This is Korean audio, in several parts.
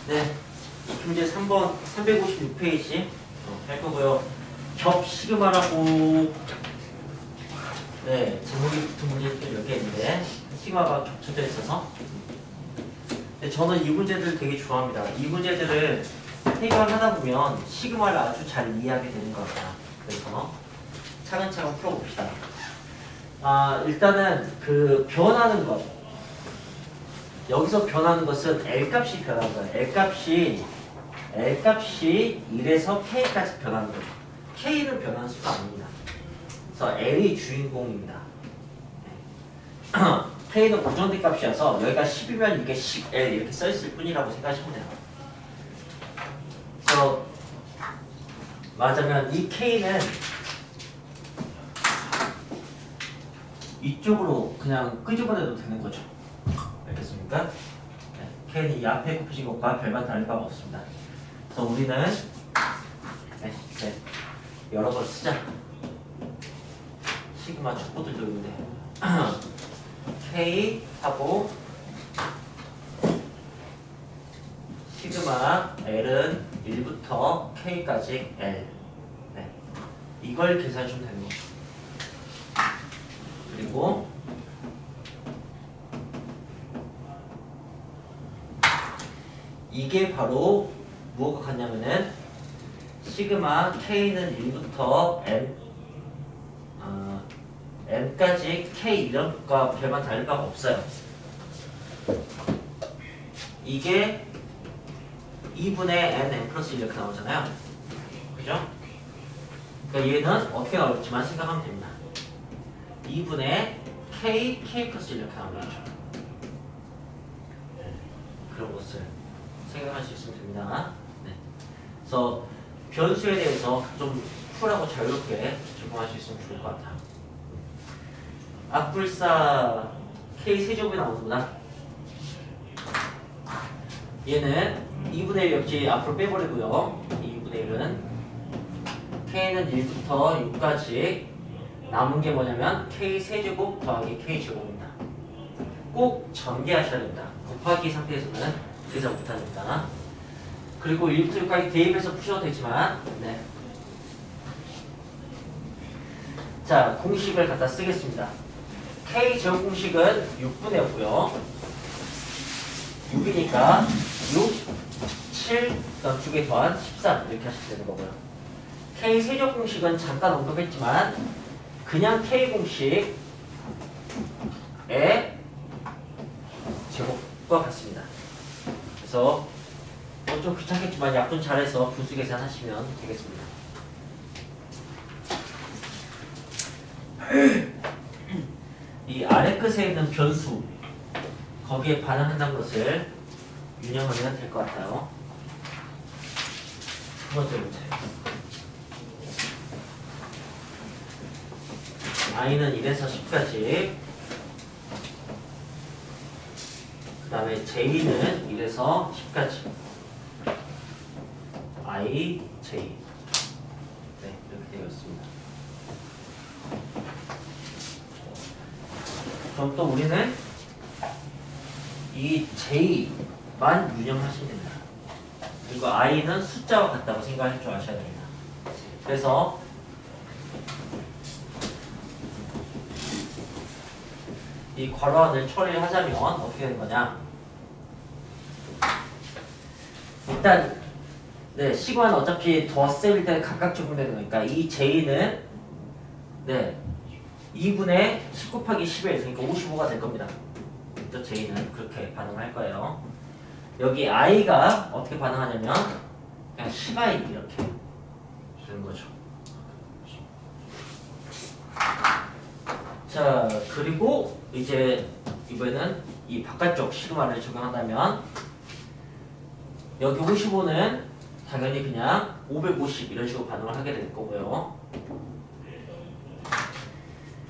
네, 문제 3번 356페이지 할 거고요. 겹 시그마라고 네, 제목이 붙은 문제들 몇 개 있는데 시그마가 겹쳐져 있어서 네, 저는 이 문제들 되게 좋아합니다. 이 문제들을 해결하다 보면 시그마를 아주 잘 이해하게 되는 것 같아요. 그래서 차근차근 풀어봅시다. 일단은 그 변하는 것 여기서 변하는 것은 L값이 변하는 거예요. L값이 1에서 K까지 변하는 거죠. K는 변하는 수가 아닙니다. 그래서 L이 주인공입니다. K는 고정된 값이어서 여기가 10이면 이게 10L 이렇게 써있을 뿐이라고 생각하시면 돼요. 그래서 맞으면 이 K는 이쪽으로 그냥 끄집어내도 되는 거죠. 알겠습니까? 네, K는 이 앞에 곱해진 것과 별반 다를 바가 없습니다. 그래서 우리는 여러 걸 쓰자. 시그마 촉구들도 있는데 K 하고 시그마 L은 1부터 K까지 L 네. 이걸 계산해 주면 되는 거죠. 그리고 이게 바로 무엇과 같냐면은 시그마 K는 1부터 M까지 K 이름과 별반 다를 바가 없어요. 이게 2분의 N 플러스 1 이렇게 나오잖아요. 그죠? 그러니까 얘는 어떻게 나올지만 생각하면 됩니다. 2분의 K 플러스 1 이렇게 나오는 거죠. 그런 것을 생각할 수 있으면 됩니다. 네. 그래서 변수에 대해서 좀 쿨하고 자유롭게 적용할 수 있으면 좋을 것 같아요. 앞불사 K 세제곱이 나오는구나. 얘는 2분의 1 역시 앞으로 빼버리고요. 2분의 1은 K는 1부터 6까지 남은 게 뭐냐면 K 세제곱 더하기 K 제곱입니다. 꼭 전개하셔야 됩니다. 곱하기 상태에서는 계산 못하니까. 그리고 1부터 6까지 대입해서 푸셔도 되지만 네. 자, 공식을 갖다 쓰겠습니다. K 제곱 공식은 6분의 5고요. 6이니까 6, 7, 그다음 2개 더한 13 이렇게 하시면 되는 거고요. K 세제곱 공식은 잠깐 언급했지만 그냥 K 공식의 제곱과 같습니다. 그래서 좀 귀찮겠지만 약분 잘해서 분수 계산하시면 되겠습니다. 이 아래 끝에 있는 변수 거기에 반응한다는 것을 유념하면 될 것 같아요. 첫 번째 문제. i는 1에서 10까지 그 다음에 j는 1에서 10까지 i, j 네, 이렇게 되어 있습니다. 그럼 또 우리는 이 j만 유념하시면 됩니다. 그리고 i는 숫자와 같다고 생각할 줄 아셔야 됩니다. 그래서 이 괄호안을 처리를 하자면 어떻게 되는 거냐? 일단 네, 시그마는 어차피 덧셈일 때는 각각 적용되는 거니까 이 j는 네 2분의 10 곱하기 11 그러니까 55가 될 겁니다. 또 j는 그렇게 반응할 거예요. 여기 i가 어떻게 반응하냐면 그냥 10i 이렇게 되는 거죠. 자, 그리고 이제 이번에는 이 바깥쪽 시그마를 적용한다면 여기 55는 당연히 그냥 550 이런 식으로 반응을 하게 될 거고요.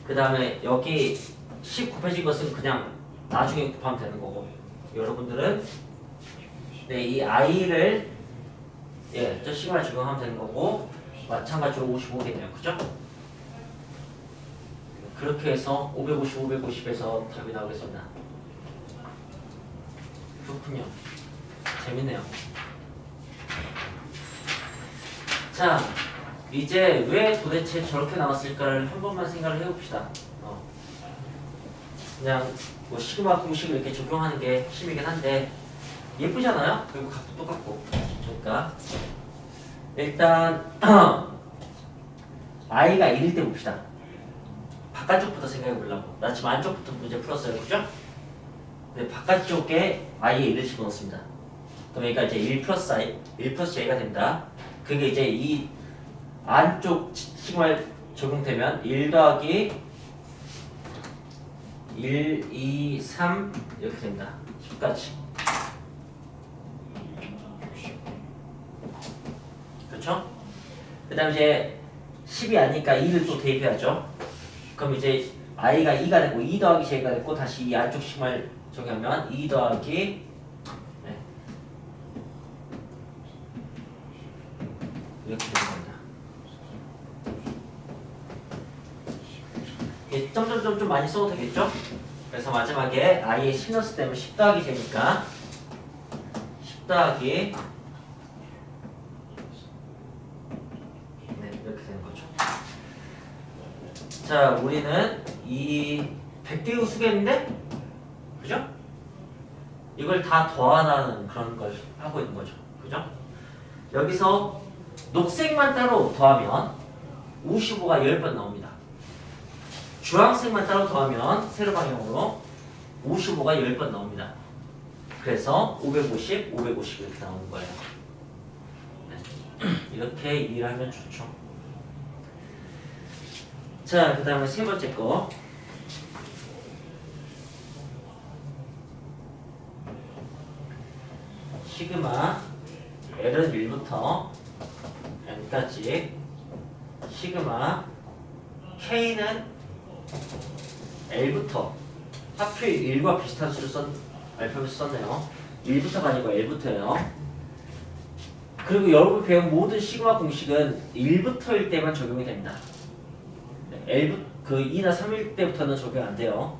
그 다음에 여기 10 곱해진 것은 그냥 나중에 곱하면 되는 거고 여러분들은 네, 이 i를 저 시그마를 적용하면 되는 거고 마찬가지로 55겠네요. 그죠? 그렇게 해서 550, 550에서 답이 나오겠습니다. 그렇군요. 재밌네요. 자, 이제 왜 도대체 저렇게 나왔을까를 한 번만 생각을 해봅시다. 그냥 뭐 시그마 공식을 이렇게 적용하는 게 핵심이긴 한데 예쁘잖아요? 그리고 값도 똑같고. 그러니까 일단 i가 1일 때 봅시다. 바깥쪽부터 생각해 보려고. 나 지금 안쪽부터 문제 풀었어요. 그죠? 근데 바깥쪽에 i에 1을 집어넣습니다. 그러니까 이제 1 플러스 i, 1 플러스 j가 됩니다. 그게 이제 이 안쪽 시그마에 적용되면 1 더하기 1, 2, 3 이렇게 됩니다. 10까지. 그렇죠? 그 다음 이제 10이 아니까 2를 또 대입해야죠. 그럼 이제 i가 2가 되고 2 더하기 j가 됐고 다시 이 안쪽 시그마를 적용하면 2 더하기 이렇게 되는 겁니다. 점점점 좀 많이 써도 되겠죠? 그래서 마지막에 i에 10 넣었을 때면 10 더하기 j니까 10 더하기 이렇게 되는 거죠. 자, 우리는 이 100개의 수개인데 그죠? 이걸 다 더하라는 그런 걸 하고 있는 거죠. 그죠? 여기서 녹색만 따로 더하면 55가 10번 나옵니다. 주황색만 따로 더하면 세로 방향으로 55가 10번 나옵니다. 그래서 550, 550 이렇게 나오는 거예요. 네. 이렇게 이해를 하면 좋죠. 자, 그 다음에 세 번째 거. 시그마 L은 1부터 N까지 시그마 K는 L부터 하필 1과 비슷한 수를 알파벳을 썼네요. 1부터가 아니고 L부터예요. 그리고 여러분이 배운 모든 시그마 공식은 1부터일 때만 적용이 됩니다. 그 2나 3일 때부터는 적용 안 돼요.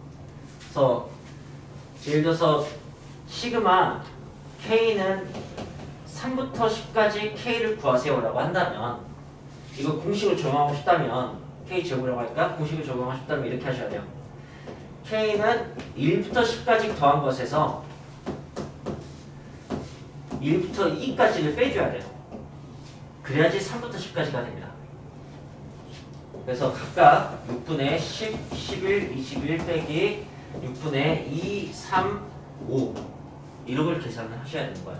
그래서 예를 들어서 시그마 K는 3부터 10까지 K를 구하세요라고 한다면 이거 공식을 적용하고 싶다면 K 제곱이라고 할까? 공식을 적용하고 싶다면 이렇게 하셔야 돼요. K는 1부터 10까지 더한 것에서 1부터 2까지를 빼줘야 돼요. 그래야지 3부터 10까지가 됩니다. 그래서 각각 6분의 10, 11, 21 빼기 6분의 2, 3, 5 이런 걸 계산을 하셔야 되는 거예요.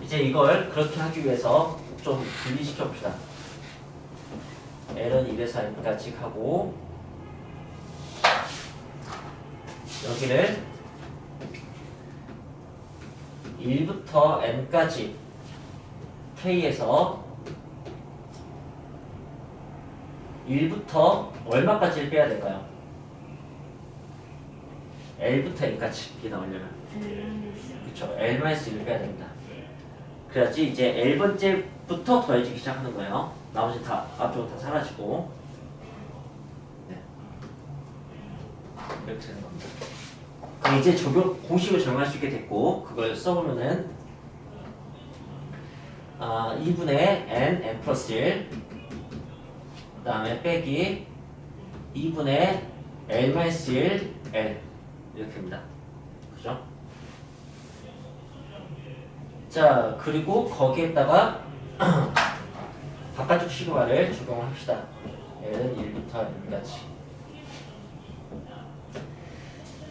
이제 이걸 그렇게 하기 위해서 좀 분리시켜 봅시다. L은 1에서 N까지 하고 여기를 1부터 N까지 K에서 1부터 얼마까지를 빼야 될까요? L부터 N까지 이게 나오려면 그쵸? L-1을 빼야 됩니다. 그래야지 이제 L번째부터 더해지기 시작하는 거예요. 나머지 다 앞쪽은 다 사라지고 네. 이렇게 되는 겁니다. 그럼 이제 공식을 적용할 수 있게 됐고 그걸 써보면은 2분의 n 플러스 1 그 다음에 빼기 2분의 L-1 L 이렇게 됩니다. 그죠? 자, 그리고 거기에다가 바깥쪽 시그마를 적용을 합시다. L은 1부터 N까지.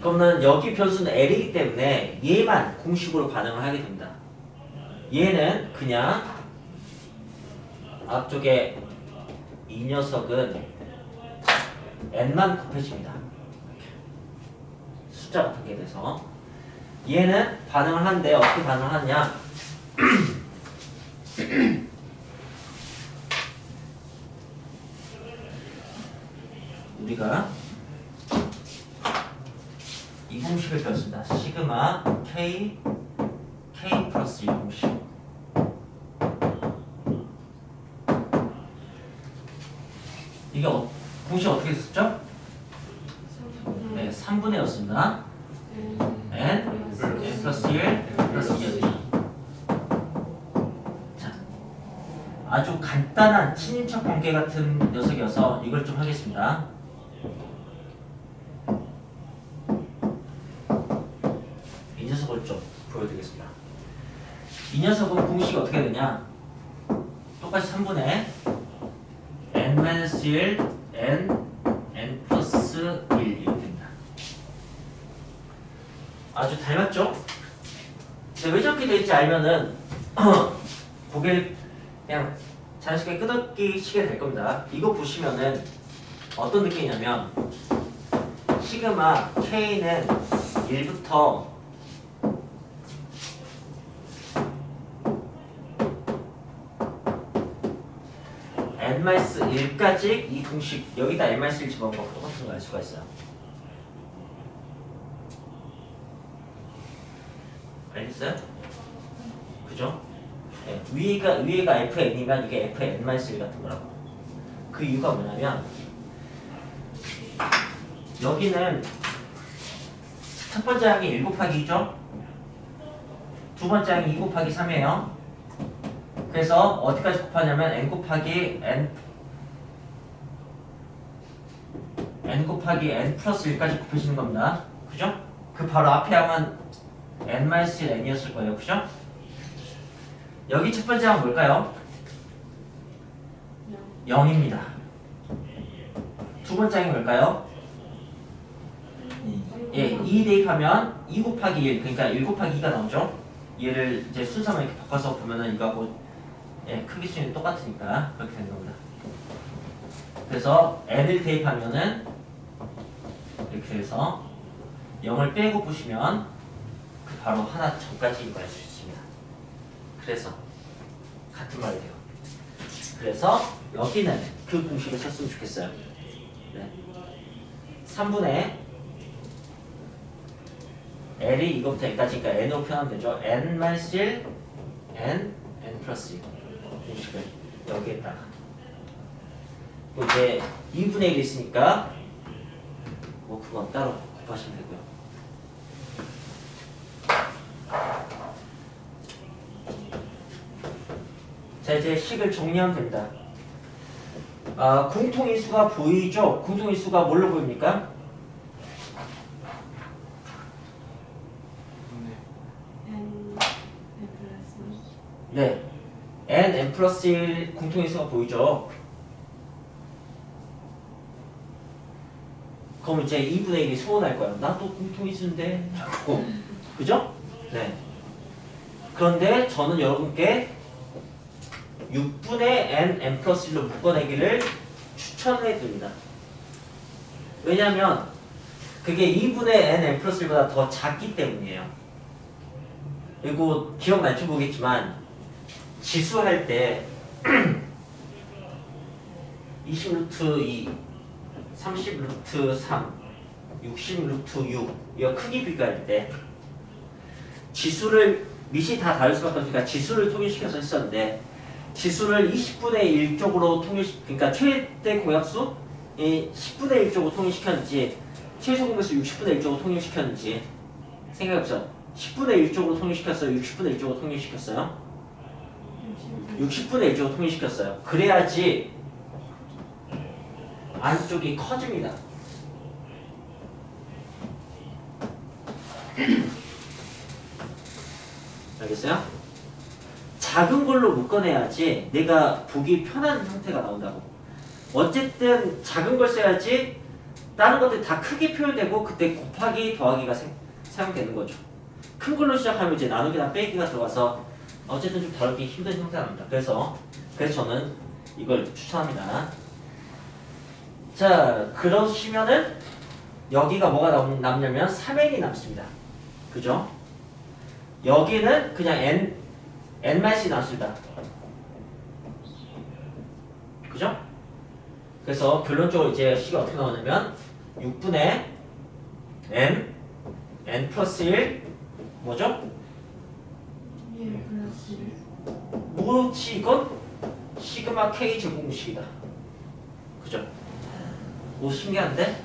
그러면 여기 변수는 L이기 때문에 얘만 공식으로 반응을 하게 됩니다. 얘는 그냥 앞쪽에 이 녀석은 N만 곱해집니다. 숫자 같은 게 돼서 얘는 반응을 하는데 어떻게 반응을 하느냐 우리가 이 공식을 배웠습니다. 시그마 K 플러스 이 공식. 이게 공식 어떻게 썼죠? 네, 3분의 였습니다. N 플러스 1 플러스 2였죠. 자, 아주 간단한 친인척 관계 같은 녀석이어서 이걸 좀 하겠습니다. 이 녀석을 좀 보여드리겠습니다. 이 녀석은 공식이 어떻게 되냐? 똑같이 3분의 n-1 n 플러스 1 이렇게 됩니다. 아주 닮았죠? 근데 왜 저렇게 되어있지 알면은 고개를 그냥 자연스럽게 끄덕이시게 될 겁니다. 이거 보시면은 어떤 느낌이냐면 시그마 K는 1부터 n-1까지 이 공식 여기다 n-1 집어넣은 거 똑같은 거 알 수가 있어요. 알겠어요? 그죠? 네, 위에가 fn이면 이게 fn-1 같은 거라고. 그 이유가 뭐냐면 여기는 첫 번째 항이 1 곱하기 2죠? 두 번째 항이 2 곱하기 3이에요. 그래서 어디까지 곱하냐면 n 곱하기 n 플러스 1까지 곱해지는 겁니다. 그죠? 그 바로 앞에 항은 n-1n이었을 거예요. 그죠? 여기 첫 번째 항은 뭘까요? 0입니다. 두 번째 항이 뭘까요? 예, 2 대입하면 2 곱하기 1, 그러니까 1 곱하기 2가 나오죠? 얘를 이제 순서만 이렇게 바꿔서 보면은 이거하고 예, 크기 수는 똑같으니까 그렇게 되는 겁니다. 그래서 n을 대입하면은 이렇게 해서 0을 빼고 보시면 그 바로 하나 전까지 이거 알 수 있습니다. 그래서 같은 말이 돼요. 그래서 여기는 그 공식을 썼으면 좋겠어요. 네. 3분의 L이 이거부터 N까지니까 N으로 표현하면 되죠. n-1 n 플러스 1 공식을 여기에다가 또 이제 2분의 1이 있으니까 뭐 그건 따로 곱하시면 되고요. 자, 이제 식을 정리하면 됩니다. 공통인수가 보이죠? 공통인수가 뭘로 보입니까? 네, n 플러스 1 공통인수가 보이죠? 그럼 이제 2분의 1이 소원할 거야. 나도 공통인수인데. 그죠? 네. 그런데 저는 여러분께 6분의 n 플러스 1로 묶어내기를 추천해 드립니다. 왜냐면 그게 2분의 n 플러스 1보다 더 작기 때문이에요. 그리고 기억날지 모르겠지만 지수할 때 20 루트 2, 30 루트 3, 60 루트 6 이거 크기 비교할 때 지수를 밑이 다 다를 수밖에 없으니까 지수를 통일시켜서 했었는데 지수를 20분의 1 쪽으로 그러니까 최대 공약수 10분의 1 쪽으로 통일시켰는지 최소 공약수 60분의 1 쪽으로 통일시켰는지 생각해보세요. 10분의 1 쪽으로 통일시켰어요? 60분의 1 쪽으로 통일시켰어요? 60분의 1 쪽으로 통일시켰어요. 그래야지 안쪽이 커집니다. 알겠어요? 작은 걸로 묶어내야지 내가 보기 편한 형태가 나온다고. 어쨌든 작은 걸 써야지 다른 것들이 다 크게 표현되고 그때 곱하기 더하기가 사용되는 거죠. 큰 걸로 시작하면 이제 나누기나 빼기가 들어가서 어쨌든 좀 다루기 힘든 형태가 납니다. 그래서 저는 이걸 추천합니다. 자, 그러시면은 여기가 뭐가 남냐면 3n이 남습니다. 그죠? 여기는 그냥 n-이 남습니다. 그죠? 그래서 결론적으로 이제 식이 어떻게 나오냐면 6분의 n 플러스 1 뭐죠? 뭐지 이건? 시그마 K 제곱식이다. 그죠? 오, 신기한데?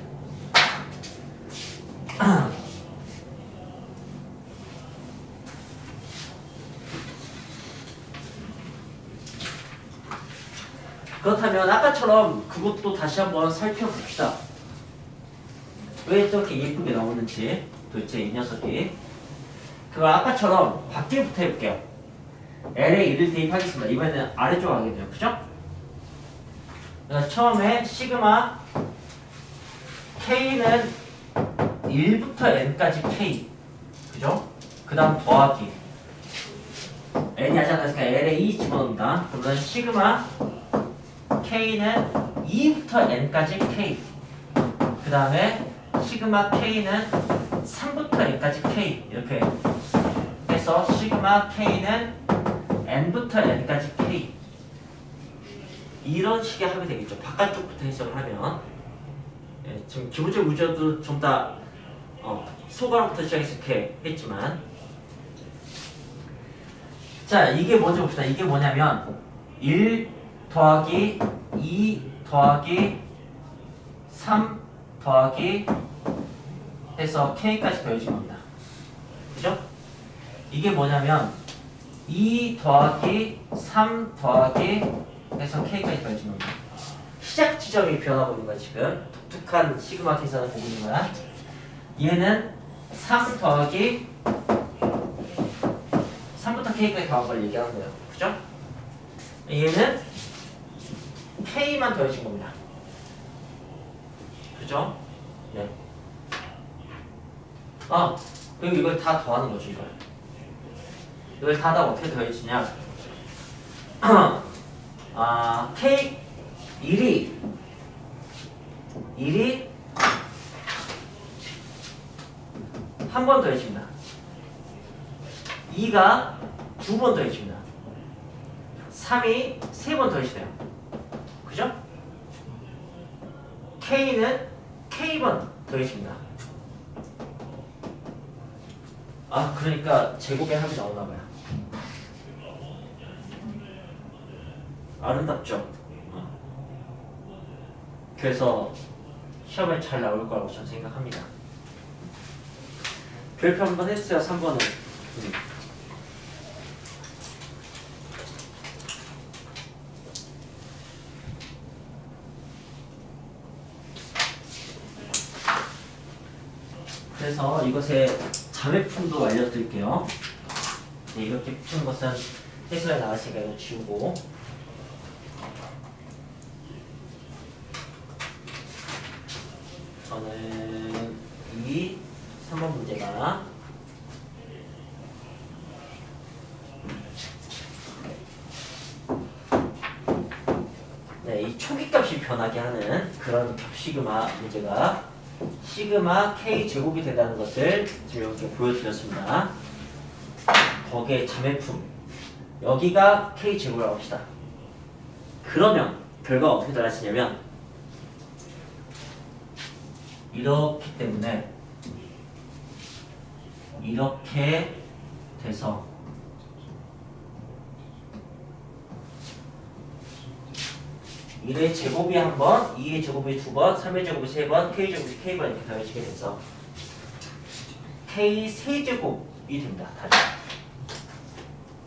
그렇다면 아까처럼 그것도 다시 한번 살펴봅시다. 왜 저렇게 예쁘게 나오는지 도대체 이 녀석이. 그걸 아까처럼 밖에부터 해볼게요. L에 1을 대입하겠습니다. 이번에는 아래쪽 하겠네요. 그죠? 그래서 처음에 시그마 K는 1부터 N까지 K. 그죠? 그 다음 더하기. N이 하지 않았으니까 L에 2 집어넣는다. 그러면 시그마 K는 2부터 N까지 K. 그 다음에 시그마 K는 3부터 N까지 K. 이렇게 해서 시그마 K는 N부터 N까지 K. 이런 식의 하면 되겠죠. 바깥쪽부터 해석을 하면. 예, 지금 기본적 우주도 좀 다 소괄호부터 시작해서 이렇게 했지만, 자, 이게 먼저 봅시다. 이게 뭐냐면 1 더하기 2 더하기 3 더하기 해서 K까지 더해진 겁니다. 그죠? 이게 뭐냐면 2 더하기 3 더하기 해서 K까지 더해진 겁니다. 시작 지점이 변하고 있는 거야. 지금 독특한 시그마 계산을 보고 있는 거야. 얘는 3 더하기 3부터 K까지 더한 걸 얘기하는 거예요. 그죠? 얘는 K만 더해진 겁니다. 그죠? 네. 그리고 이걸 다 더하는 거죠, 이걸 다 어떻게 더해지냐? K 1이 한 번 더해집니다. 2가 2번 더해집니다. 3이 3번 더해지네요. 그죠? K는 K번 더해집니다. 그러니까 제곱의 합이 나오나봐요. 아름답죠? 그래서 시험에 잘 나올 거라고 저는 생각합니다. 별표 한번 해주세요. 3번은. 그래서 이것의 자매품도 알려드릴게요. 네, 이렇게 푸는 것은 해설에 나왔으니까 이거 지우고. 저는 이 3번 문제가 네, 이 초기값이 변하게 하는 그런 겹시그마 문제가 시그마 K 제곱이 된다는 것을 지금 이렇게 보여드렸습니다. 거기에 자매품 여기가 K 제곱이라고 합시다. 그러면 결과가 어떻게 달라지냐면 이렇기 때문에 이렇게 돼서 1의 제곱이 한 번, 2의 제곱이 두 번, 3의 제곱이 세 번, K 제곱이 K번 이렇게 더해지게 돼서 K 세제곱이 됩니다. 다시.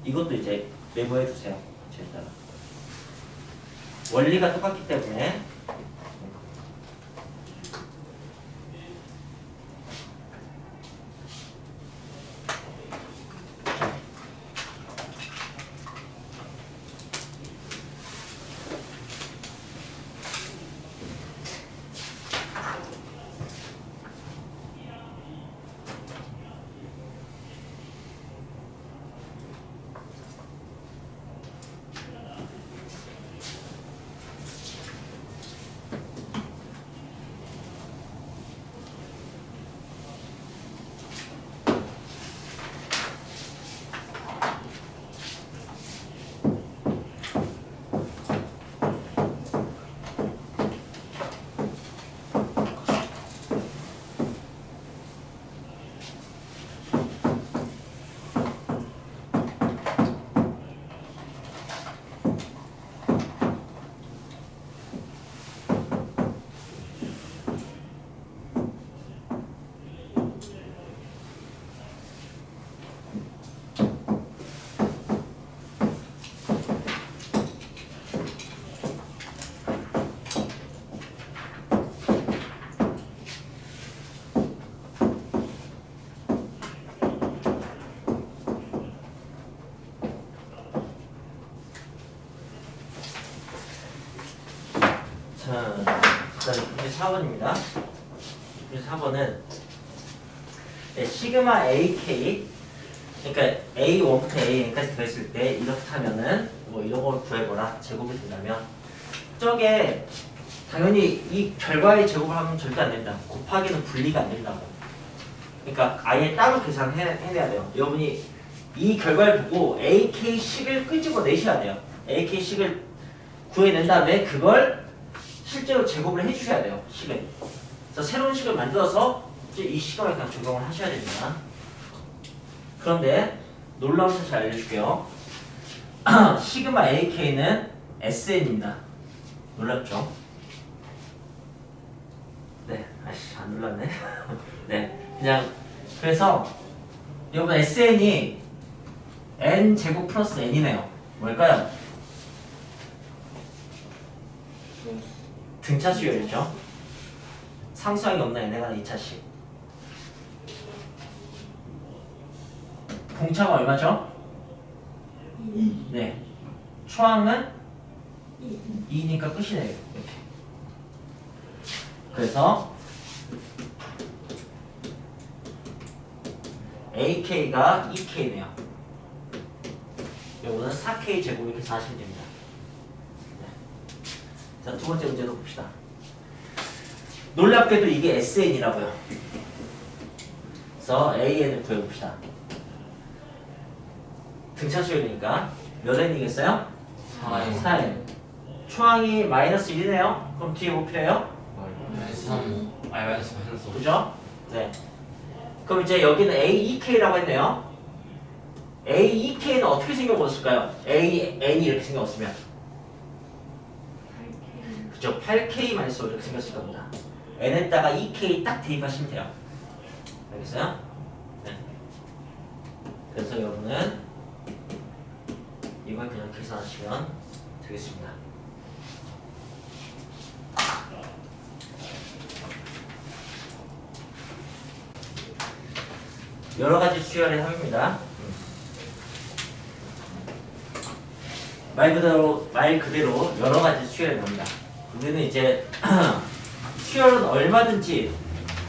이것도 이제 메모해 주세요. 제가 원리가 똑같기 때문에 24번입니다. 24번은 네, 시그마 AK 그러니까 A1부터 AN까지 더했을 때 이렇다면은 뭐 이런 걸 구해보라 제곱이 된다면 저게 당연히 이 결과의 제곱을 하면 절대 안 된다. 곱하기는 분리가 안 된다고. 그러니까 아예 따로 계산해내야 돼요. 여러분이 이 결과를 보고 AK식을 끄집어내셔야 돼요. AK식을 구해낸 다음에 그걸 실제로 제곱을 해주셔야 돼요. 식을. 그래서 새로운 식을 만들어서 이제 이 시간에 그냥 적용을 하셔야 됩니다. 그런데 놀라운 사실 알려줄게요. 시그마 AK는 SN입니다. 놀랍죠? 네, 아씨 안 놀랐네. 네, 그냥 그래서 여러분 SN이 n 제곱 플러스 n이네요. 뭘까요? 등차 수열이죠. 상수항이 없나 n에 관한 2차식. 공차가 얼마죠? 2. 네. 초항은 2니까 끝이네요. 이렇게. 그래서 AK가 2K네요. 요거는 4K 제곱 이렇게 하시면 됩니다. 네. 자, 두 번째 문제도 봅시다. 놀랍게도 이게 SN이라고요. 그래서 AN을 구해봅시다. 등차 수열이니까 몇 n이겠어요? 4n. 초항이 마이너스 1이네요. 그럼 뒤에 뭐 필요해요? 마이너스 그죠? 네. 그럼 이제 여기는 AEK라고 했네요. AEK는 어떻게 생겨버렸을까요? AN이 이렇게 생겨봤으면. 그죠? 8K 마이너스 5 이렇게 생겼을 겁니다. N에다가 EK 딱 대입하시면 돼요. 알겠어요? 네. 그래서 여러분은 이걸 그냥 계산하시면 되겠습니다. 여러 가지 수열의 합입니다. 말 그대로 여러 가지 수열이 나옵니다. 우리는 이제 수열은 얼마든지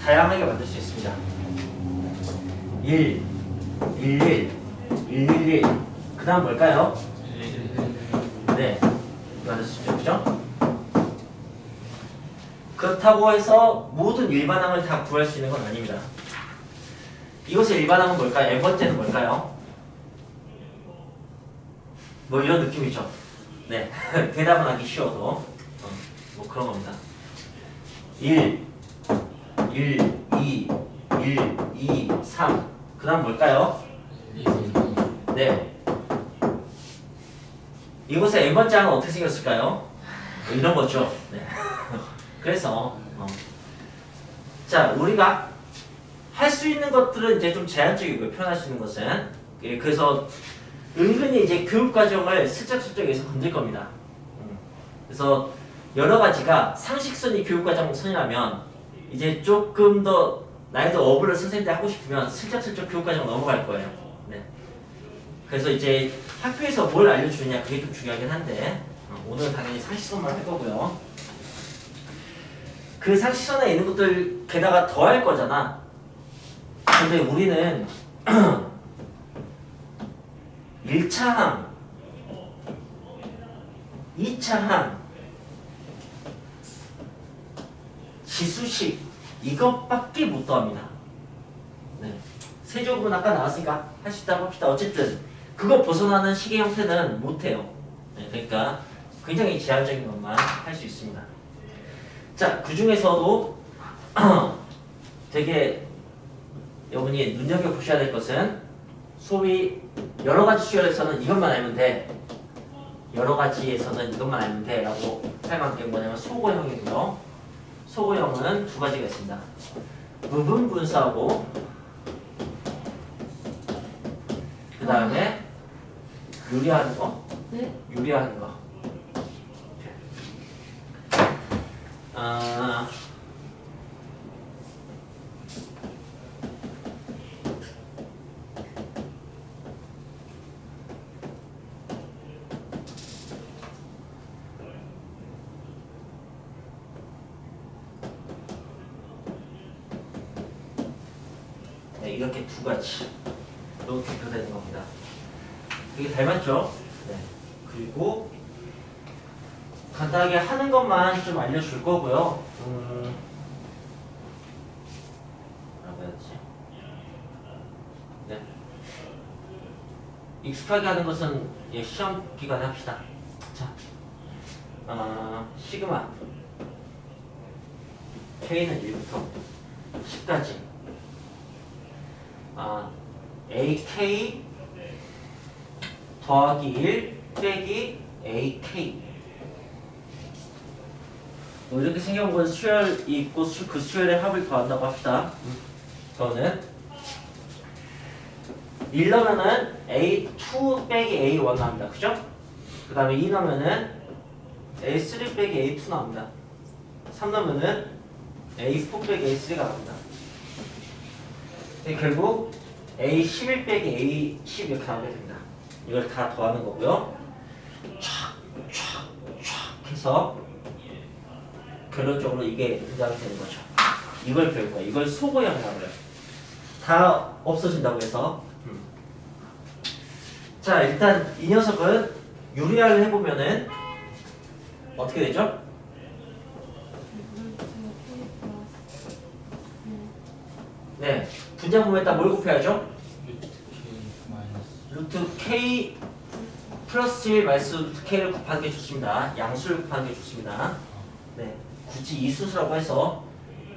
다양하게 만들 수 있습니다. 1, 11, 111. 그 다음 뭘까요? 네, 만들 수 있죠, 그죠? 그렇다고 해서 모든 일반항을 다 구할 수 있는 건 아닙니다. 이것의 일반항은 뭘까요? n번째는 뭘까요? 뭐 이런 느낌이죠. 네, 대답은 하기 쉬워도 뭐 그런 겁니다. 1, 1, 2, 1, 2, 3. 그 다음 뭘까요? 네. 이곳의 n번째 항은 어떻게 생겼을까요? 뭐 이런 거죠. 네. 그래서 자, 우리가 할 수 있는 것들은 이제 좀 제한적이고요. 표현할 수 있는 것은. 예, 그래서 은근히 이제 교육 과정을 슬쩍슬쩍 해서 건들 겁니다. 그래서 여러 가지가 상식선이 교육 과정선이라면 이제 조금 더 난이도 어브를 선생님들 하고 싶으면 슬쩍슬쩍 교육 과정 넘어갈 거예요. 네. 그래서 이제 학교에서 뭘 알려주느냐 그게 좀 중요하긴 한데 오늘 당연히 상식선만 할 거고요. 그 상식선에 있는 것들 게다가 더 할 거잖아. 근데 우리는 1차항, 2차항, 지수식 이것밖에 못 더합니다. 네. 세제곱은 아까 나왔으니까 할 수 있다고 합시다. 어쨌든 그거 벗어나는 식의 형태는 못해요. 네. 그러니까 굉장히 제한적인 것만 할 수 있습니다. 자, 그 중에서도 되게 여러분이 눈여겨보셔야 될 것은 소위 여러 가지 수열에서는 이것만 알면 돼. 여러 가지에서는 이것만 알면 돼. 라고 할 만한 게 뭐냐면 소고형이고요. 소고형은 두 가지가 있습니다. 부분 분수하고 그 다음에 유리하는 거. 네? 유리하는 거. 이렇게 두 가지 이렇게 표되는 겁니다. 되게 닮았죠? 네. 그리고 간단하게 하는 것만 좀 알려줄 거고요. 뭐라고 해야지? 네. 익숙하게 하는 것은 예, 시험 기간에 합시다. 자, 시그마 K는 1부터 10까지 AK 더하기 1 빼기 AK 뭐 이렇게 생겨본 건 수열이 있고 그 수열의 합을 더한다고 합시다. 저는 1 넣으면은 A2 빼기 A1 나옵니다. 그죠? 그 다음에 2 넣으면은 A3 빼기 A2 나옵니다. 3 넣으면은 A4 빼기 A3가 나옵니다. 결국 A11 빼기 A10 이렇게 나오게 됩니다. 이걸 다 더하는 거고요. 촥촥촥 해서 결론적으로 이게 등장이 되는 거죠. 이걸 배울 거야. 이걸 소고형이라고 해요. 다 없어진다고 해서. 자, 일단 이 녀석은 유리화를 해보면은 어떻게 되죠? 네, 분자 보면 일단 뭘 곱해야죠? 루트 K 플러스 1 마이너스 루트 K를 곱하는 게 좋습니다. 양수를 곱하는 게 좋습니다. 네, 굳이 이 수수라고 해서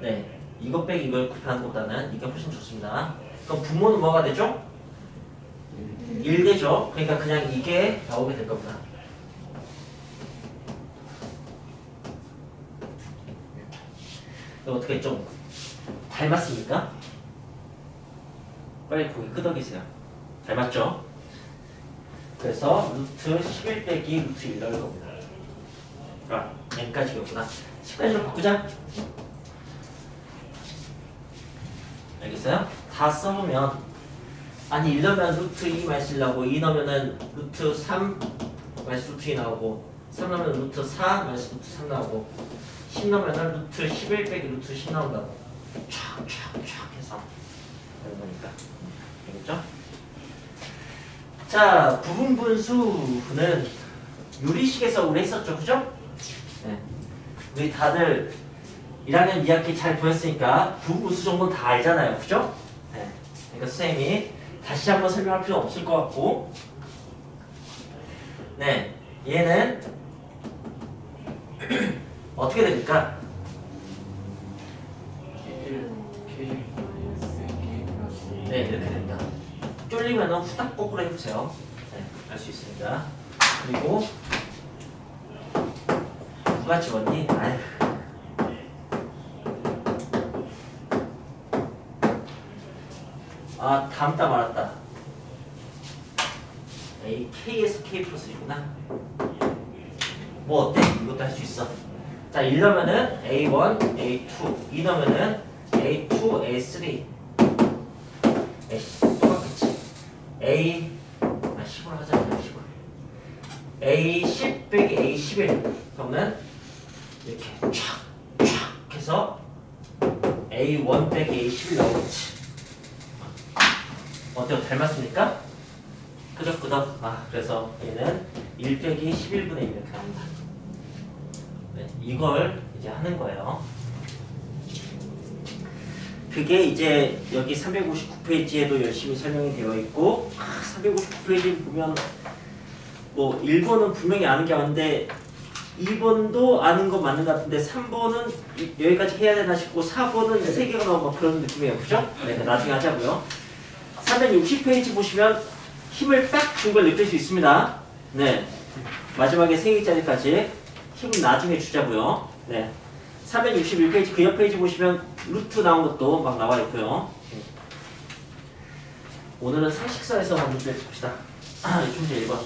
네, 이것 빼기 이걸 곱하는 것보다는 이게 훨씬 좋습니다. 그럼 분모는 뭐가 되죠? 1 되죠? 그러니까 그냥 이게 나오게 될 겁니다. 어떻게 좀 닮았습니까? 빨리 고개 끄덕이세요. 닮았죠? 그래서 루트 11 빼기 루트 1 넣을 겁니다. n까지였구나. 10까지로 바꾸자. 알겠어요? 다 써보면 아니 1 넣으면 루트 2 마이너스 1 나오고 2 넣으면은 루트 3 마이너스 루트 2 나오고 3 넣으면 루트 4 마이너스 루트 3 나오고 10 넣으면은 루트 11 빼기 루트 10 나온다고 촥촥촥 해서 하는 거니까 알겠죠? 자, 부분분수는 유리식에서 우리 했었죠, 그죠? 네. 우리 다들 1학년 2학기 잘 보였으니까 부분분수 정도는 다 알잖아요, 그죠? 네. 그러니까 선생님이 다시 한번 설명할 필요 없을 것 같고, 네, 얘는 어떻게 됩니까? 네, 이렇게 됩니다. 쫄리면 후딱 거꾸로 해보세요. 네, 알 수 있습니다. 그리고 누가 지웠니? 아휴. 아, 담다 말았다. A, K에서 K 플러스 1구나. 뭐 어때? 이것도 할 수 있어. 자, 1 넣으면은 A1, A2. 2 넣으면은 A2, A3. 에이씨, 똑같겠지. A, 10으로 하자, 10으로. A10 빼기 A11. 그러면 이렇게 촥촥 해서 A1 빼기 A11 나오겠지. 어때요? 닮았습니까? 끄덕끄덕. 그래서 얘는 1 빼기 11분의 1 이렇게 나옵니다. 네, 이걸 이제 하는 거예요. 그게 이제 여기 359페이지에도 열심히 설명이 되어 있고 359페이지 보면 뭐 1번은 분명히 아는 게 많은데 2번도 아는 거 맞는 것 같은데 3번은 여기까지 해야 되나 싶고 4번은 3개가 나오고 막 그런 느낌이에요. 그죠? 네, 나중에 하자고요. 360페이지 보시면 힘을 딱 준 걸 느낄 수 있습니다. 네, 마지막에 3개짜리까지 힘은 나중에 주자고요. 네, 361페이지 그 옆 페이지 보시면 루트 나온 것도 막 나와 있고요. 오늘은 상식선에서 한번 문제 봅시다. 문제 1번.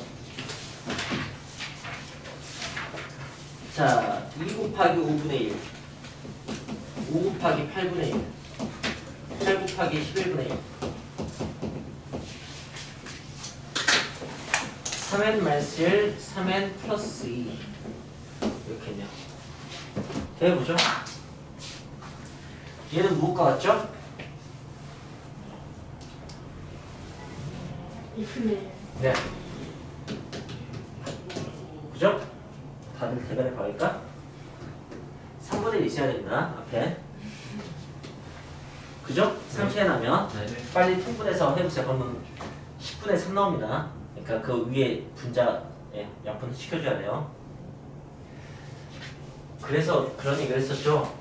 자, 2 곱하기 5분의 1, 5 곱하기 8분의 1, 8 곱하기 11분의 1, 3n 마이너스 1, 3n 플러스 2 이렇게 했네요. 해보죠. 얘는 무엇과 같죠? 2분의 네. 그죠? 다들 대변에 가볼까? 3분의 1 있어야 된다, 앞에. 그죠? 3시에 나면 네. 빨리 통분해서 해보세요. 그러면 10분의 3 나옵니다. 그러니까 그 위에 분자에 약분 시켜줘야 돼요. 그래서 그런 얘기를 했었죠.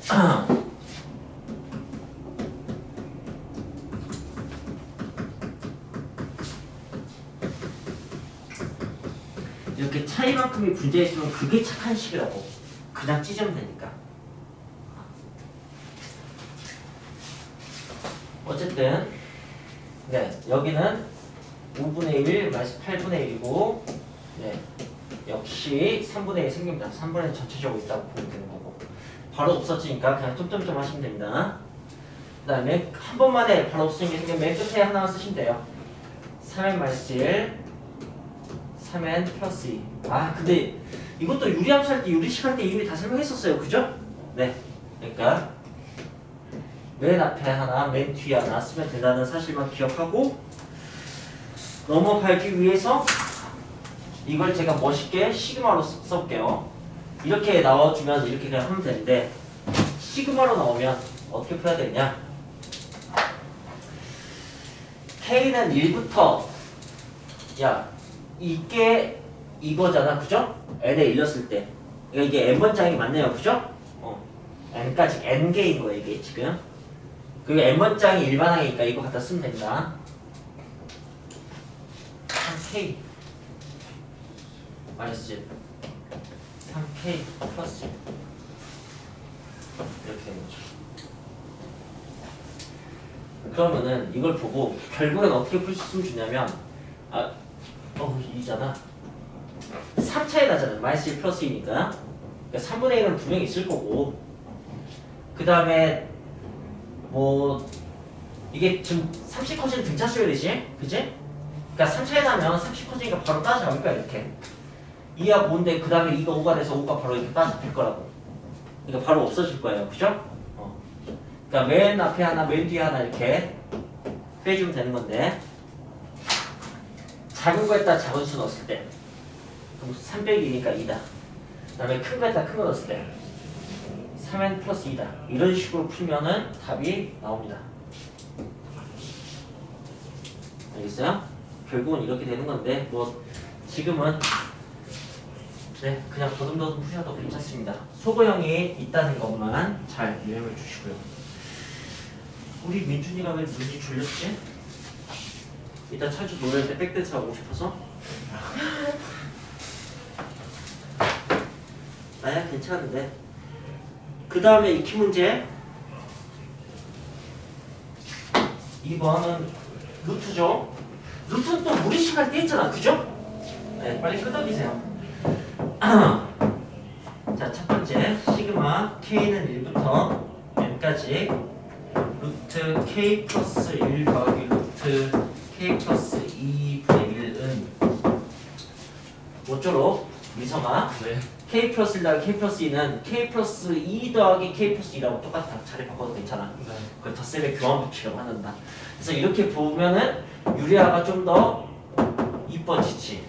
이렇게 차이만큼이 분자에 있으면 그게 착한 식이라고. 그냥 찢으면 되니까. 어쨌든 네, 여기는 5분의 1 마이너스 8분의 1이고 네, 역시 3분의 1 생깁니다. 3분의 1 전체적으로 있다고 보면 되는 거고 바로 없어지니까 그냥 점점점 하시면 됩니다. 그 다음에 한 번만에 바로 없어진 게 생기면 맨 끝에 하나만 쓰시면 돼요. 3n 마이너스 1 3n 플러스 2. 아 근데 이것도 유리함수 할 때 유리식 할 때 이미 다 설명했었어요. 그죠? 네, 그러니까 맨 앞에 하나, 맨 뒤에 하나 쓰면 된다는 사실만 기억하고 넘어가기 위해서 이걸 제가 멋있게 시그마로 써볼게요. 이렇게 나와주면 이렇게 그냥 하면 되는데 시그마로 나오면 어떻게 풀어야 되냐? K는 1부터 야 이게 이거잖아, 그죠? n에 일렀을 때 그러니까 이게 n번장이 맞네요, 그죠? n까지 n개인 거예요 이게 지금. 그리고 n번장이 일반항이니까 이거 갖다 쓰면 된다. 3k 마이너스 1 3k 플러스 1 이렇게 되는 거죠. 그러면은 이걸 보고 결국엔 어떻게 풀 수 있으면 좋냐면 이잖아. 3차에 나잖아요. 마이너스 1 플러스 2니까. 그러니까 3분의 1은 분명히 있을 거고 그 다음에 뭐 이게 지금 30 커지는 등차 써야 되지? 그지? 그러니까 3차에 나면 30 커지니까 바로 따져잡을 거야 이렇게. 2하고 5인데 그 다음에 2가 5가 돼서 5가 바로 이렇게 따져잡힐 거라고. 그러니까 바로 없어질 거예요. 그죠? 그러니까 맨 앞에 하나 맨 뒤에 하나 이렇게 빼주면 되는 건데 작은 거에다 작은 수 넣었을 때 그럼 300이니까 2다. 그 다음에 큰 거에다 큰 거 넣었을 때 3n 플러스 2다. 이런 식으로 풀면은 답이 나옵니다. 알겠어요? 결국은 이렇게 되는 건데 뭐 지금은 네 그냥 더듬더듬 푸셔도 괜찮습니다. 소거형이 있다는 것만 잘 유념해 주시고요. 우리 민준이가 왜 눈이 졸렸지? 이따 차주 노래할 때 백댄스 하고 싶어서? 나야 괜찮은데. 그 다음에 익히 문제 2번은 루트죠. 루트는 또 무리식 할 때 했잖아, 그죠? 네, 빨리 끄덕이세요. 자, 첫 번째 시그마 K는 1부터 N까지 루트 K 플러스 1 더하기 루트 K 플러스 2분의 1은 뭐쪼록 미성아 네. K 플러스 1 더하기 K 플러스 2는 K 플러스 2 더하기 K 플러스 2라고 똑같아. 자리 바꿔도 괜찮아. 네. 그걸 덧셈의 교환법칙이라고 한다. 그래서 이렇게 보면은 유리아가 좀 더 이뻐지지.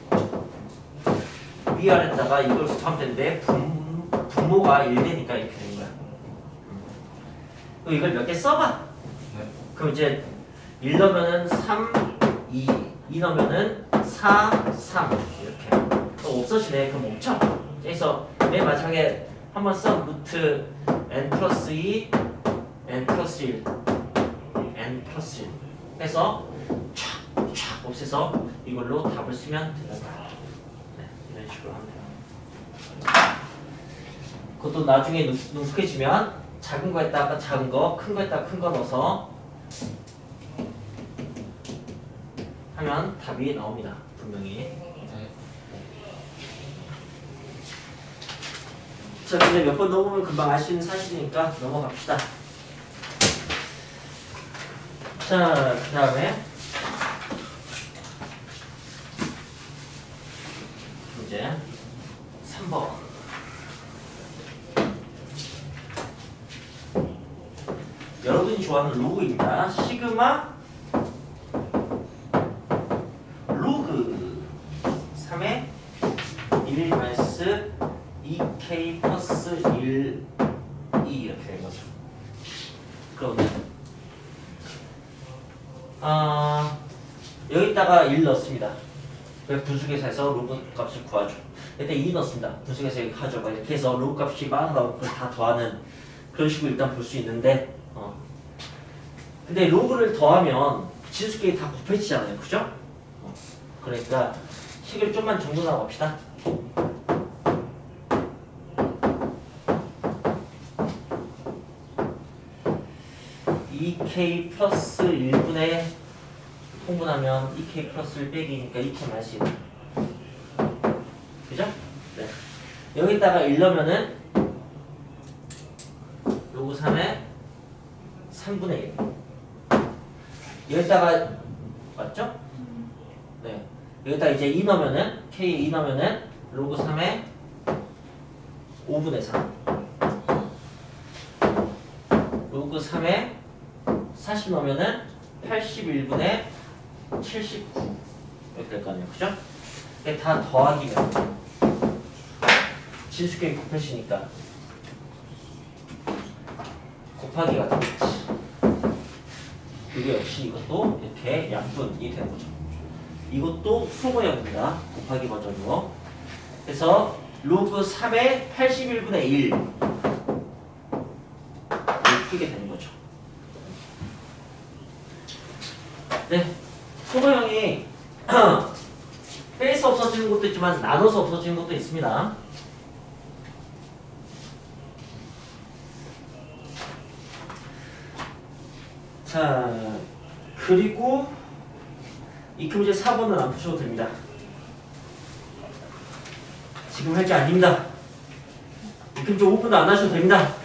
위아래다가 이걸 곱하면 되는데 분모가 1되니까 이렇게 되는 거야. 그럼 이걸 몇 개 써봐. 네. 그럼 이제 1 넣으면은 3, 2 넣으면은 4, 3 이렇게. 또 없어지네. 그럼 없죠. 그래서 맨 마지막에 한번 써. 루트 n 플러스 2, n 플러스 1, n 플러스 1 해서 촥 없애서 이걸로 답을 쓰면 된다. 네, 이런 식으로 하면 돼요. 그것도 나중에 능숙해지면 작은 거에다가 작은 거, 큰 거에다가 큰 거 넣어서 하면 답이 나옵니다. 분명히. 네. 자, 근데 몇 번 넘으면 금방 알 수 있는 사실이니까 넘어갑시다. 자, 그 다음에 이제 3번. 여러분이 좋아하는 로그입니다. 시그마 1 마이너스 2k 플러스 1 2 이렇게 된 거죠. 그러면 여기다가 1 넣습니다. 부수계에서 로그 값을 구하죠. 이때 2 넣습니다. 부수계에서 이렇게 하죠. 이렇게 해서 로그 값이 막 나오고 그걸 다 더하는 그런 식으로 일단 볼 수 있는데 근데 로그를 더하면 지수끼리 다 곱해지잖아요. 그죠? 그러니까 식을 좀만 정돈하고 갑시다. (2k) 플러스 1분의 통분하면 2k 플러스 1 빼기니까 2k 마이너스 1. 그죠? 네. 여기다가 1 넣으면은 로그 3의 3분의 1. 여기다가 맞죠? 네. 여기다 이제 2 넣으면은 K에 2 넣으면은 로그 3의 5분의 3. 로그 3의 40 넣으면은 81분의 79 이렇게 될 거 아니에요. 그죠? 이게 다 더하기면 진수끼리 곱해지니까 곱하기가 되겠지. 그리고 역시 이것도 이렇게 약분이 되는 거죠. 이것도 수모형입니다. 곱하기 버전으로. 그래서 로그 3의 81분의 1 이렇게 풀게 되는 거죠. 네, 수모형이 빼서 없어지는 것도 있지만 나눠서 없어지는 것도 있습니다. 자, 그리고 이 문제 4번은 안 푸셔도 됩니다. 지금 할 게 아닙니다. 이 문제 5분도 안 하셔도 됩니다.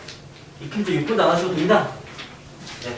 이 문제 6분도 안 하셔도 됩니다. 네.